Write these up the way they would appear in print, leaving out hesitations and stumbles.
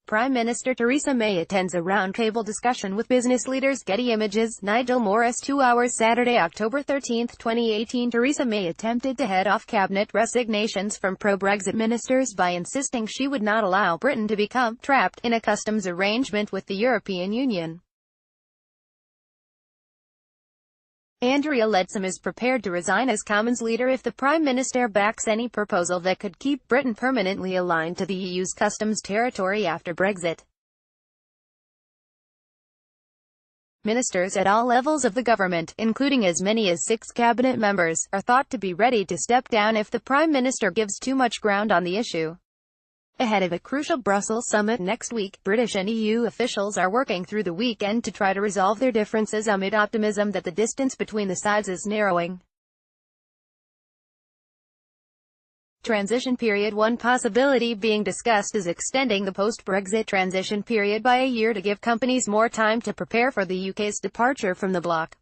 Prime Minister Theresa May attends a roundtable discussion with business leaders. Getty Images, Nigel Morris. 2 hours Saturday, October 13, 2018. Theresa May attempted to head off cabinet resignations from pro-Brexit ministers by insisting she would not allow Britain to become trapped in a customs arrangement with the European Union. Andrea Leadsom is prepared to resign as Commons leader if the Prime Minister backs any proposal that could keep Britain permanently aligned to the EU's customs territory after Brexit. Ministers at all levels of the government, including as many as 6 cabinet members, are thought to be ready to step down if the Prime Minister gives too much ground on the issue. Ahead of a crucial Brussels summit next week, British and EU officials are working through the weekend to try to resolve their differences amid optimism that the distance between the sides is narrowing. Transition period. One possibility being discussed is extending the post-Brexit transition period by a year to give companies more time to prepare for the UK's departure from the bloc.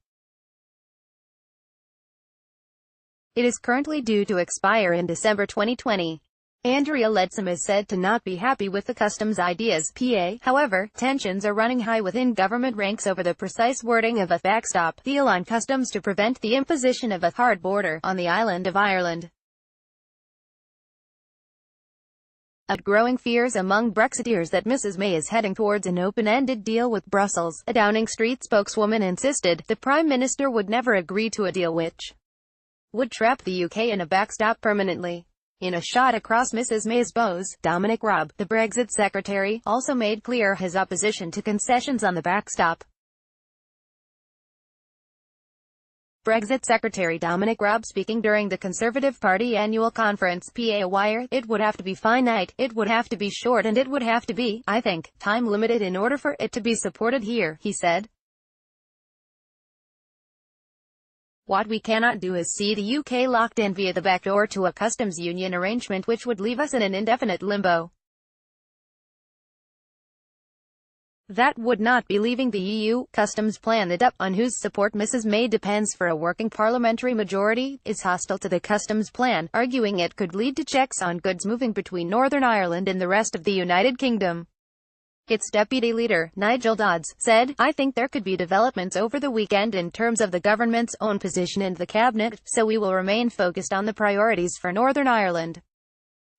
It is currently due to expire in December 2020. Andrea Leadsom is said to not be happy with the customs ideas (PA). However, tensions are running high within government ranks over the precise wording of a backstop deal on customs to prevent the imposition of a hard border on the island of Ireland. Growing fears among Brexiteers that Mrs May is heading towards an open-ended deal with Brussels. A Downing Street spokeswoman insisted the Prime Minister would never agree to a deal which would trap the UK in a backstop permanently. In a shot across Mrs May's bows, Dominic Raab, the Brexit secretary, also made clear his opposition to concessions on the backstop. Brexit Secretary Dominic Raab speaking during the Conservative Party annual conference. PA Wire, it would have to be finite, it would have to be short, and it would have to be, I think, time-limited in order for it to be supported here, he said. What we cannot do is see the UK locked in via the back door to a customs union arrangement which would leave us in an indefinite limbo. That would not be leaving the EU. Customs plan. The DUP, on whose support Mrs May depends for a working parliamentary majority, is hostile to the customs plan, arguing it could lead to checks on goods moving between Northern Ireland and the rest of the United Kingdom. Its deputy leader, Nigel Dodds, said, "I think there could be developments over the weekend in terms of the government's own position in the cabinet, so we will remain focused on the priorities for Northern Ireland."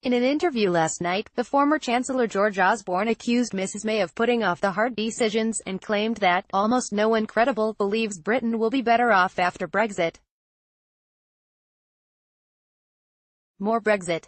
In an interview last night, the former Chancellor George Osborne accused Mrs May of putting off the hard decisions, and claimed that almost no one credible believes Britain will be better off after Brexit. More Brexit.